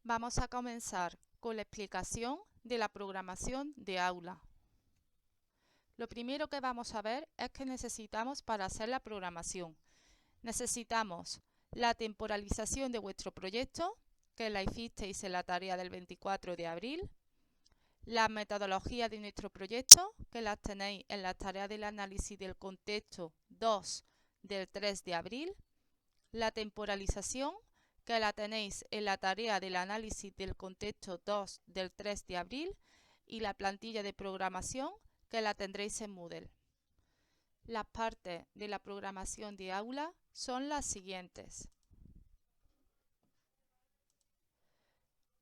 Vamos a comenzar con la explicación de la programación de aula. Lo primero que vamos a ver es que necesitamos para hacer la programación. Necesitamos la temporalización de vuestro proyecto, que la hicisteis en la tarea del 24 de abril, la metodología de nuestro proyecto, que las tenéis en la tarea del análisis del contexto 2 del 3 de abril, la temporalización, que la tenéis en la tarea del análisis del contexto 2 del 3 de abril, y la plantilla de programación, que la tendréis en Moodle. Las partes de la programación de aula son las siguientes.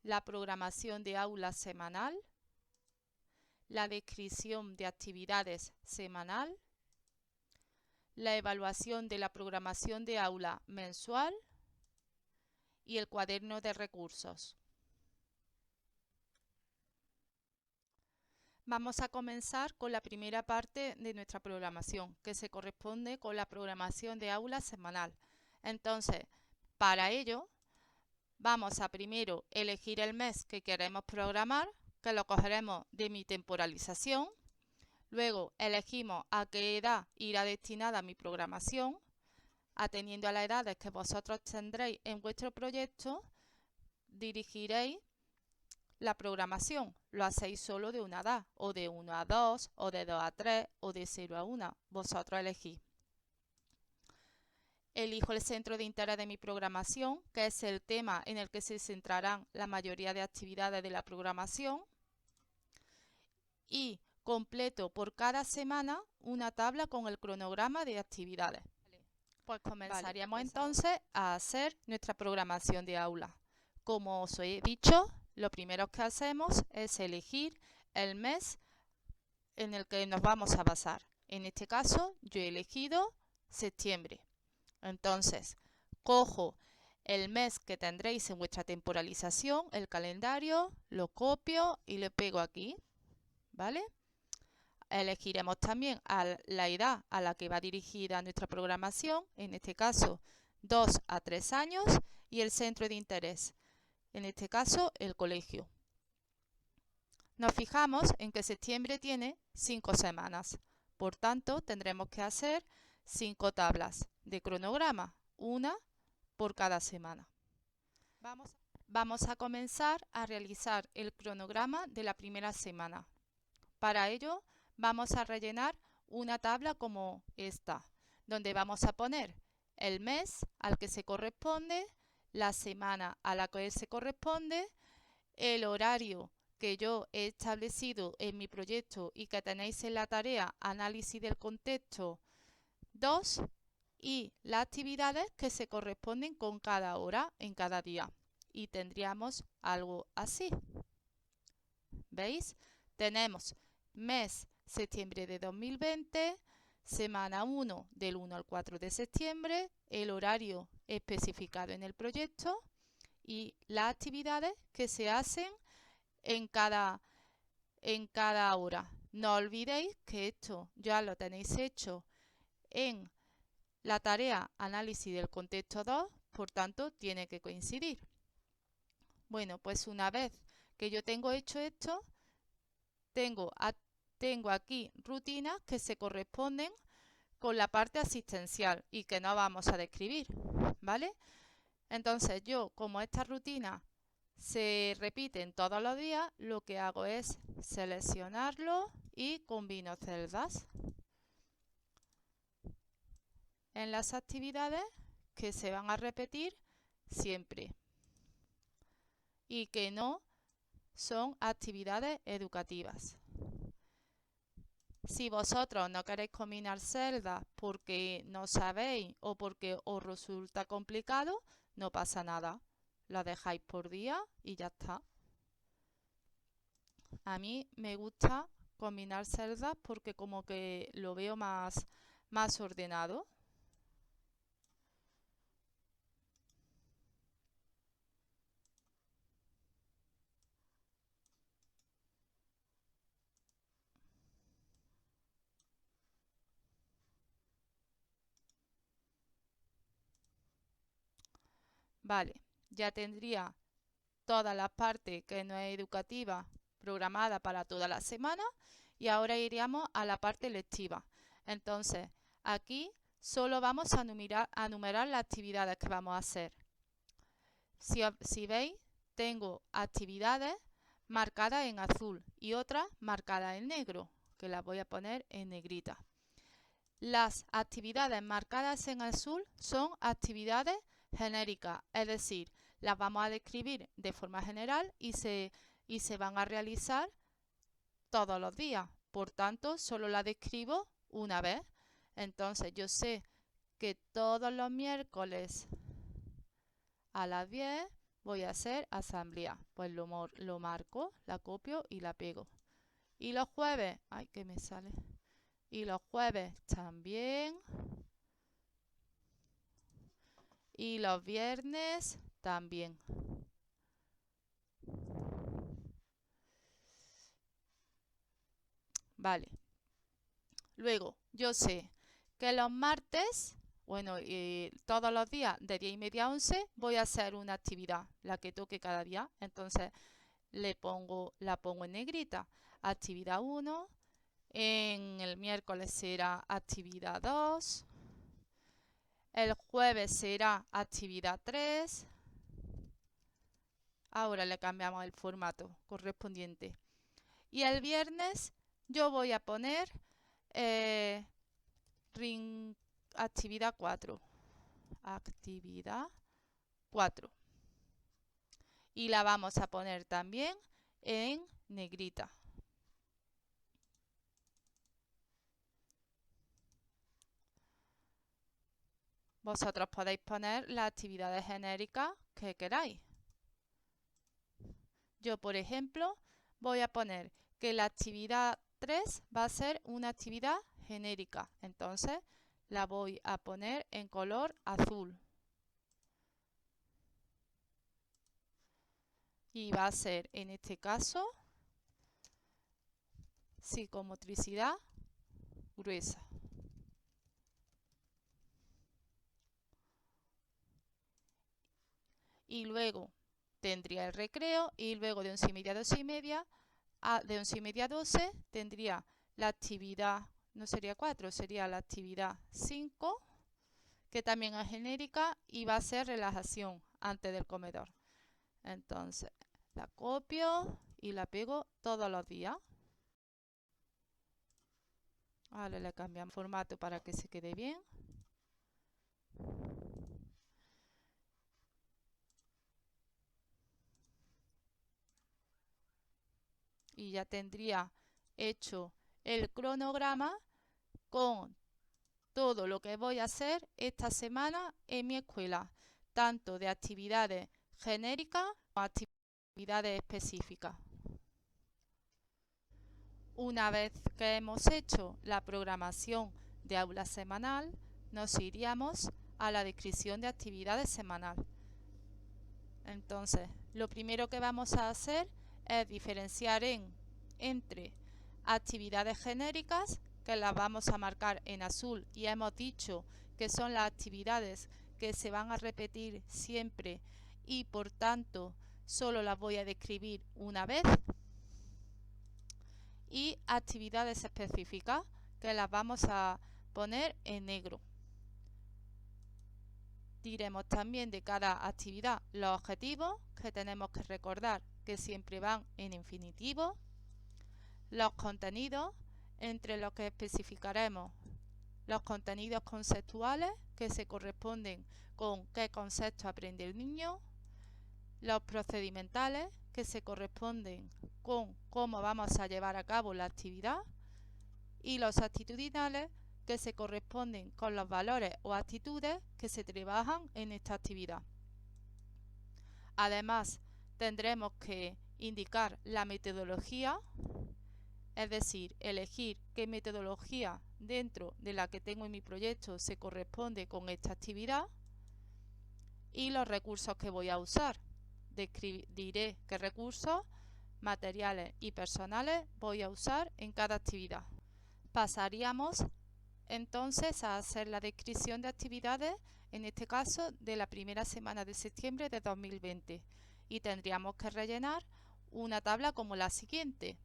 La programación de aula semanal, la descripción de actividades semanal, la evaluación de la programación de aula mensual y el cuaderno de recursos. Vamos a comenzar con la primera parte de nuestra programación, que se corresponde con la programación de aula semanal. Entonces, para ello, vamos a primero elegir el mes que queremos programar, que lo cogeremos de mi temporalización. Luego elegimos a qué edad irá destinada mi programación. Atendiendo a las edades que vosotros tendréis en vuestro proyecto, dirigiréis la programación. Lo hacéis solo de una edad, o de 1 a 2, o de 2 a 3, o de 0 a 1. Vosotros elegís. Elijo el centro de interés de mi programación, que es el tema en el que se centrarán la mayoría de actividades de la programación. Y completo por cada semana una tabla con el cronograma de actividades. Pues comenzaríamos entonces a hacer nuestra programación de aula. Como os he dicho, lo primero que hacemos es elegir el mes en el que nos vamos a basar. En este caso, yo he elegido septiembre. Entonces, cojo el mes que tendréis en vuestra temporalización, el calendario, lo copio y lo pego aquí, ¿vale? Elegiremos también la edad a la que va dirigida nuestra programación, en este caso 2 a 3 años, y el centro de interés, en este caso el colegio. Nos fijamos en que septiembre tiene 5 semanas, por tanto tendremos que hacer 5 tablas de cronograma, una por cada semana. Vamos a comenzar a realizar el cronograma de la primera semana. Para ello vamos a rellenar una tabla como esta, donde vamos a poner el mes al que se corresponde, la semana a la que se corresponde, el horario que yo he establecido en mi proyecto y que tenéis en la tarea análisis del contexto 2 y las actividades que se corresponden con cada hora en cada día. Y tendríamos algo así. ¿Veis? Tenemos mes septiembre de 2020, semana 1 del 1 al 4 de septiembre, el horario especificado en el proyecto y las actividades que se hacen en cada hora. No olvidéis que esto ya lo tenéis hecho en la tarea análisis del contexto 2, por tanto tiene que coincidir. Bueno, pues una vez que yo tengo hecho esto, tengo aquí rutinas que se corresponden con la parte asistencial y que no vamos a describir, ¿vale? Entonces yo, como estas rutinas se repiten todos los días, lo que hago es seleccionarlo y combino celdas en las actividades que se van a repetir siempre y que no son actividades educativas. Si vosotros no queréis combinar celdas porque no sabéis o porque os resulta complicado, no pasa nada. La dejáis por día y ya está. A mí me gusta combinar celdas porque como que lo veo más ordenado. Vale, ya tendría toda la parte que no es educativa programada para toda la semana y ahora iríamos a la parte lectiva. Entonces, aquí solo vamos a enumerar las actividades que vamos a hacer. Si veis, tengo actividades marcadas en azul y otras marcadas en negro, que las voy a poner en negrita. Las actividades marcadas en azul son actividades genéricas, es decir, las vamos a describir de forma general y se van a realizar todos los días. Por tanto, solo la describo una vez. Entonces, yo sé que todos los miércoles a las 10 voy a hacer asamblea. Pues lo marco, la copio y la pego. Y los jueves, ay, que me sale. Y los jueves también. Y los viernes también. Vale. Luego, yo sé que los martes, bueno, todos los días de 10:30 a 11 voy a hacer una actividad, la que toque cada día. Entonces, la pongo en negrita. Actividad 1. En el miércoles será actividad 2. El jueves será actividad 3. Ahora le cambiamos el formato correspondiente. Y el viernes yo voy a poner actividad 4. Actividad 4. Y la vamos a poner también en negrita. Vosotros podéis poner las actividades genéricas que queráis. Yo, por ejemplo, voy a poner que la actividad 3 va a ser una actividad genérica. Entonces, la voy a poner en color azul. Y va a ser, en este caso, psicomotricidad gruesa. Y luego tendría el recreo y luego de 11:30 a 12:30, de 11:30 a 12 tendría la actividad, no sería 4, sería la actividad 5, que también es genérica y va a ser relajación antes del comedor. Entonces, la copio y la pego todos los días. Ahora le cambiamos formato para que se quede bien. Y ya tendría hecho el cronograma con todo lo que voy a hacer esta semana en mi escuela, tanto de actividades genéricas como actividades específicas. Una vez que hemos hecho la programación de aula semanal, nos iríamos a la descripción de actividades semanal. Entonces, lo primero que vamos a hacer es diferenciar entre actividades genéricas, que las vamos a marcar en azul y hemos dicho que son las actividades que se van a repetir siempre y por tanto solo las voy a describir una vez, y actividades específicas que las vamos a poner en negro. Diremos también de cada actividad los objetivos, que tenemos que recordar que siempre van en infinitivo, los contenidos, entre los que especificaremos los contenidos conceptuales, que se corresponden con qué concepto aprende el niño, los procedimentales, que se corresponden con cómo vamos a llevar a cabo la actividad, y los actitudinales, que se corresponden con los valores o actitudes que se trabajan en esta actividad. Además, tendremos que indicar la metodología, es decir, elegir qué metodología dentro de la que tengo en mi proyecto se corresponde con esta actividad, y los recursos que voy a usar. Diré qué recursos materiales y personales voy a usar en cada actividad. Pasaríamos entonces a hacer la descripción de actividades, en este caso de la primera semana de septiembre de 2020. y tendríamos que rellenar una tabla como la siguiente,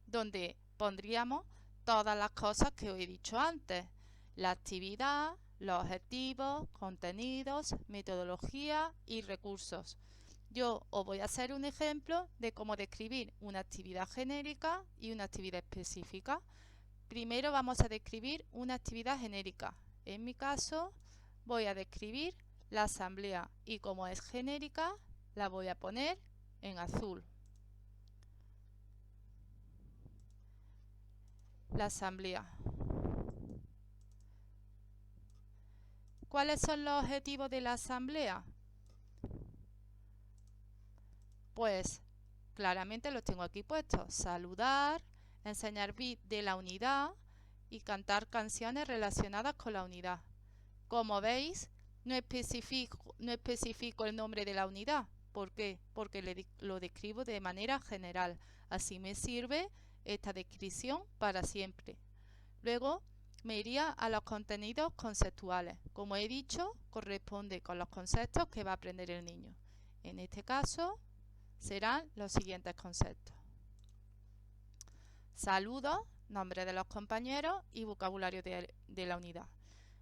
donde pondríamos todas las cosas que os he dicho antes: la actividad, los objetivos, contenidos, metodología y recursos. Yo os voy a hacer un ejemplo de cómo describir una actividad genérica y una actividad específica. Primero vamos a describir una actividad genérica. En mi caso voy a describir la asamblea y como es genérica la voy a poner en azul. La asamblea. ¿Cuáles son los objetivos de la asamblea? Pues claramente los tengo aquí puestos: saludar, enseñar bits de la unidad y cantar canciones relacionadas con la unidad. Como veis, no especifico el nombre de la unidad. ¿Por qué? Porque lo describo de manera general. Así me sirve esta descripción para siempre. Luego me iría a los contenidos conceptuales. Como he dicho, corresponde con los conceptos que va a aprender el niño. En este caso serán los siguientes conceptos: saludos, nombre de los compañeros y vocabulario de la unidad.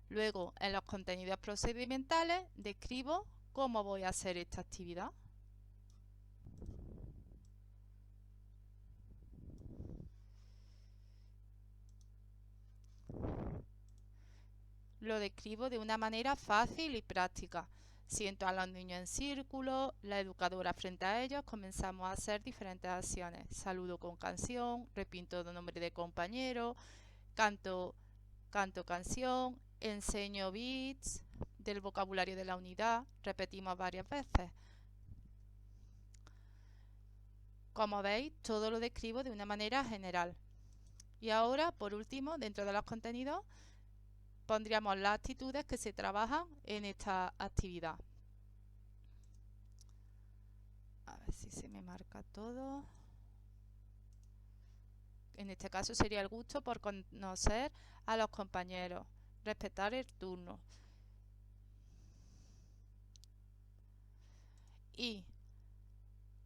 Luego, en los contenidos procedimentales, describo cómo voy a hacer esta actividad. Lo describo de una manera fácil y práctica. Siento a los niños en círculo, la educadora frente a ellos, comenzamos a hacer diferentes acciones. Saludo con canción, repito el nombre de compañero, canto canción, enseño bits del vocabulario de la unidad, repetimos varias veces. Como veis, todo lo describo de una manera general. Y ahora, por último, dentro de los contenidos, pondríamos las actitudes que se trabajan en esta actividad. A ver si se me marca todo. En este caso sería el gusto por conocer a los compañeros, respetar el turno. Y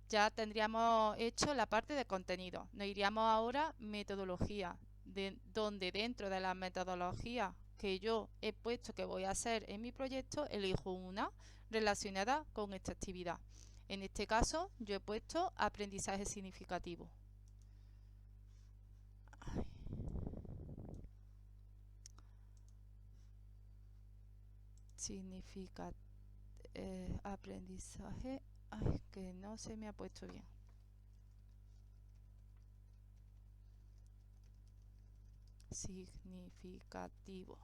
ya tendríamos hecho la parte de contenido. Nos iríamos ahora a metodología, donde dentro de la metodología que yo he puesto que voy a hacer en mi proyecto, elijo una relacionada con esta actividad. En este caso yo he puesto aprendizaje significativo. Aprendizaje, que no se me ha puesto bien. Significativo.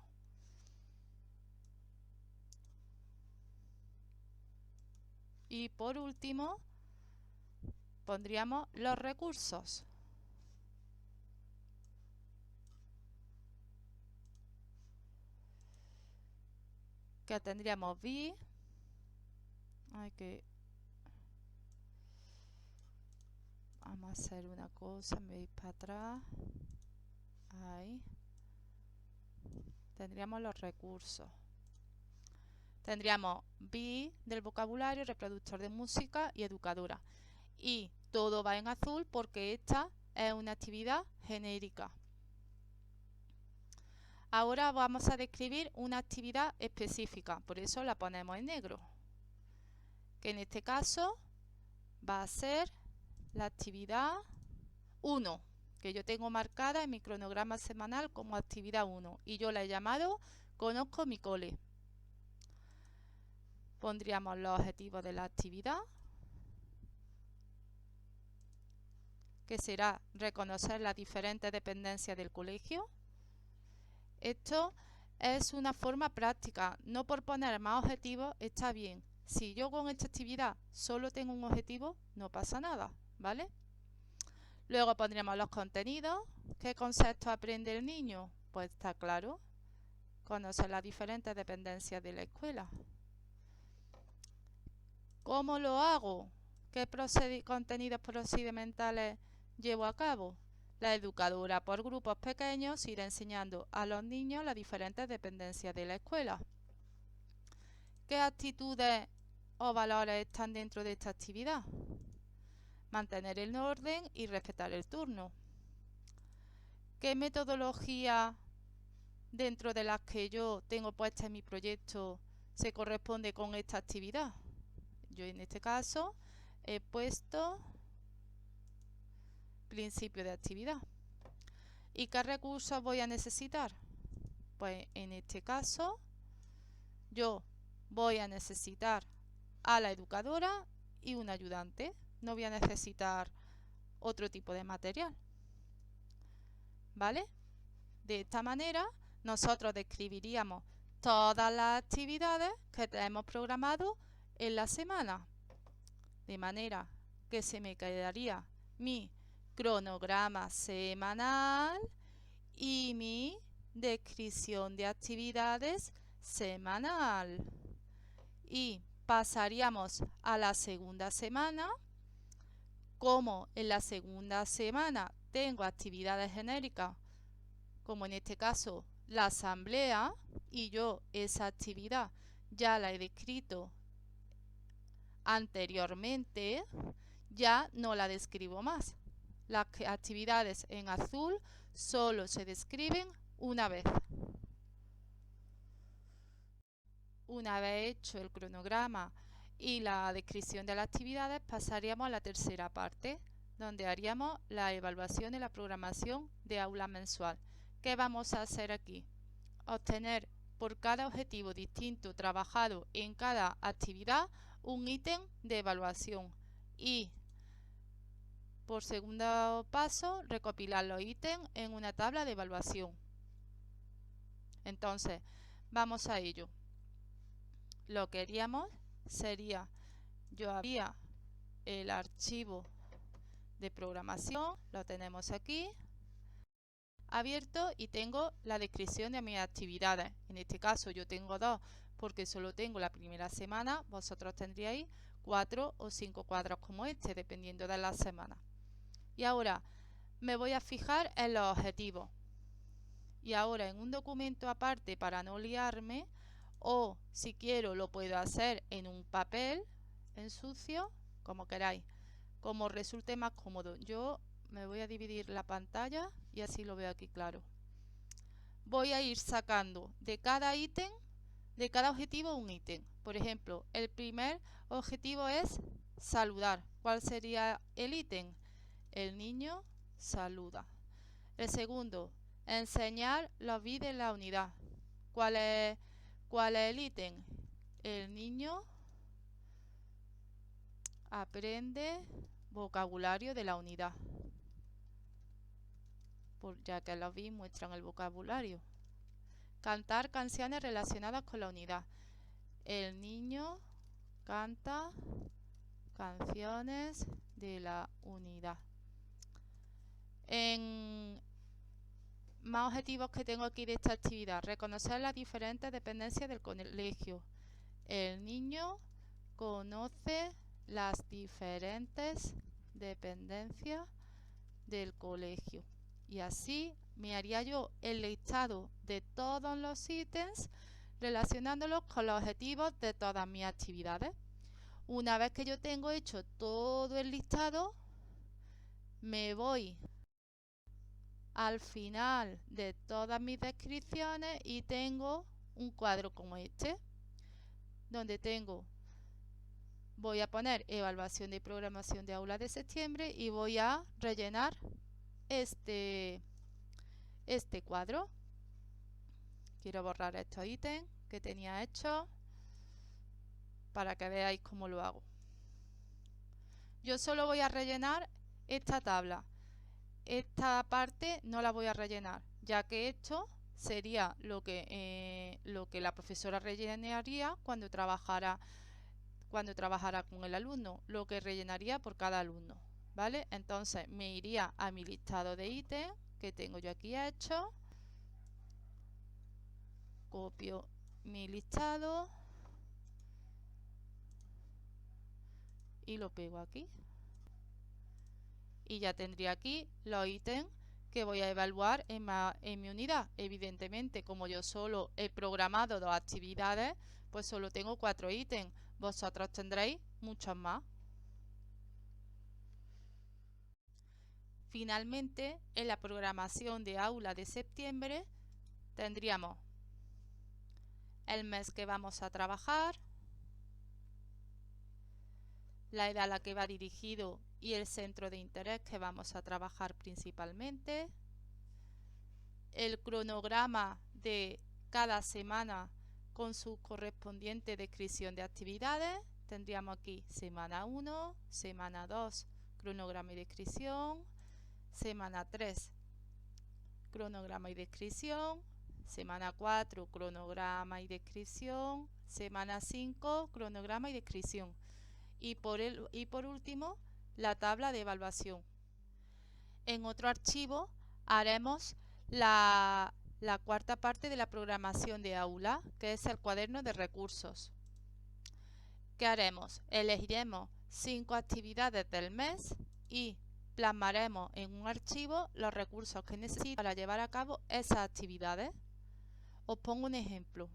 Y por último pondríamos los recursos. Que tendríamos B. Vamos a hacer una cosa, me voy para atrás. Ahí. Tendríamos los recursos. Tendríamos B del vocabulario, reproductor de música y educadora. Y todo va en azul porque esta es una actividad genérica. Ahora vamos a describir una actividad específica, por eso la ponemos en negro. Que en este caso va a ser la actividad 1, que yo tengo marcada en mi cronograma semanal como actividad 1 y yo la he llamado Conozco mi cole. Pondríamos los objetivos de la actividad, que será reconocer las diferentes dependencias del colegio. Esto es una forma práctica, no por poner más objetivos está bien. Si yo con esta actividad solo tengo un objetivo, no pasa nada, ¿vale? Luego pondríamos los contenidos. ¿Qué conceptos aprende el niño? Pues está claro, conocer las diferentes dependencias de la escuela. ¿Cómo lo hago? ¿Qué contenidos procedimentales llevo a cabo? La educadora por grupos pequeños irá enseñando a los niños las diferentes dependencias de la escuela. ¿Qué actitudes o valores están dentro de esta actividad? Mantener el orden y respetar el turno. ¿Qué metodología dentro de las que yo tengo puesta en mi proyecto se corresponde con esta actividad? Yo en este caso he puesto principio de actividad. ¿Y qué recursos voy a necesitar? Pues en este caso yo voy a necesitar a la educadora y un ayudante. No voy a necesitar otro tipo de material. ¿Vale? De esta manera nosotros describiríamos todas las actividades que hemos programado en la semana. De manera que se me quedaría mi cronograma semanal y mi descripción de actividades semanal. Y pasaríamos a la segunda semana. Como en la segunda semana tengo actividades genéricas, como en este caso la asamblea, y yo esa actividad ya la he descrito anteriormente, ya no la describo más. Las actividades en azul solo se describen una vez. Una vez hecho el cronograma y la descripción de las actividades, pasaríamos a la tercera parte, donde haríamos la evaluación y la programación de aula mensual. ¿Qué vamos a hacer aquí? Obtener por cada objetivo distinto trabajado en cada actividad un ítem de evaluación y, por segundo paso, recopilar los ítems en una tabla de evaluación. Entonces, vamos a ello. Lo que haríamos sería, yo haría el archivo de programación, lo tenemos aquí abierto y tengo la descripción de mis actividades. En este caso yo tengo 2 porque solo tengo la primera semana, vosotros tendríais 4 o 5 cuadros como este, dependiendo de la semana. Y ahora me voy a fijar en los objetivos. Y ahora en un documento aparte para no liarme, o si quiero lo puedo hacer en un papel en sucio, como queráis, como resulte más cómodo. Yo me voy a dividir la pantalla y así lo veo aquí claro. Voy a ir sacando de cada ítem, de cada objetivo un ítem. Por ejemplo, el primer objetivo es saludar. ¿Cuál sería el ítem? El niño saluda. El segundo, enseñar los bits de la unidad. ¿Cuál es el ítem? El niño aprende vocabulario de la unidad, ya que los bits muestran el vocabulario. Cantar canciones relacionadas con la unidad. El niño canta canciones de la unidad. En más objetivos que tengo aquí de esta actividad: reconocer las diferentes dependencias del colegio. El niño conoce las diferentes dependencias del colegio. Y así me haría yo el listado de todos los ítems relacionándolos con los objetivos de todas mis actividades. Una vez que yo tengo hecho todo el listado, me voy al final de todas mis descripciones y tengo un cuadro como este, donde voy a poner evaluación de programación de aula de septiembre y voy a rellenar este cuadro. Quiero borrar estos ítems que tenía hechos para que veáis cómo lo hago. Yo solo voy a rellenar esta tabla. Esta parte no la voy a rellenar, ya que esto sería lo que la profesora rellenaría cuando trabajara con el alumno, lo que rellenaría por cada alumno, ¿vale? Entonces me iría a mi listado de ítems que tengo yo aquí hecho, copio mi listado y lo pego aquí. Y ya tendría aquí los ítems que voy a evaluar en mi unidad. Evidentemente, como yo solo he programado 2 actividades, pues solo tengo 4 ítems. vosotros tendréis muchos más. Finalmente, en la programación de aula de septiembre tendríamos el mes que vamos a trabajar, la edad a la que va dirigido y el centro de interés que vamos a trabajar principalmente, el cronograma de cada semana con su correspondiente descripción de actividades. Tendríamos aquí semana 1, semana 2, cronograma y descripción, semana 3, cronograma y descripción, semana 4, cronograma y descripción, semana 5, cronograma y descripción. Y por último, la tabla de evaluación. En otro archivo haremos la cuarta parte de la programación de aula, que es el cuaderno de recursos. ¿Qué haremos? Elegiremos 5 actividades del mes y plasmaremos en un archivo los recursos que necesito para llevar a cabo esas actividades. Os pongo un ejemplo.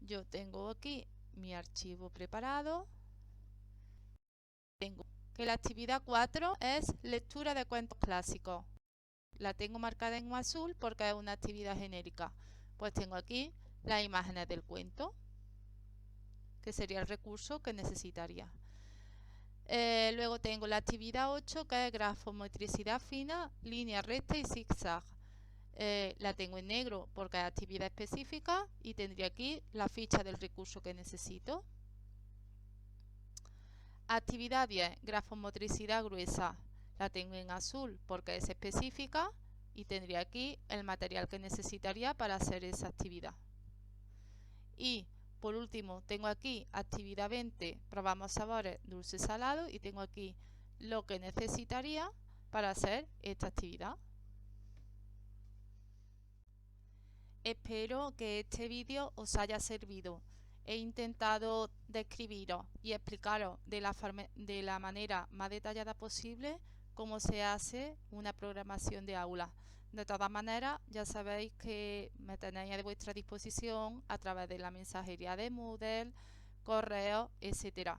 Yo tengo aquí mi archivo preparado. Tengo que la actividad 4 es lectura de cuentos clásicos. La tengo marcada en azul porque es una actividad genérica. Pues tengo aquí las imágenes del cuento, que sería el recurso que necesitaría. Luego tengo la actividad 8, que es grafomotricidad fina, línea recta y zigzag. La tengo en negro porque es actividad específica y tendría aquí la ficha del recurso que necesito. Actividad 10, grafomotricidad gruesa. La tengo en azul porque es específica y tendría aquí el material que necesitaría para hacer esa actividad. Y por último tengo aquí actividad 20, probamos sabores dulce salado, y tengo aquí lo que necesitaría para hacer esta actividad. Espero que este vídeo os haya servido. He intentado describiros y explicaros de la manera más detallada posible cómo se hace una programación de aula. De todas maneras, ya sabéis que me tenéis a vuestra disposición a través de la mensajería de Moodle, correo, etc.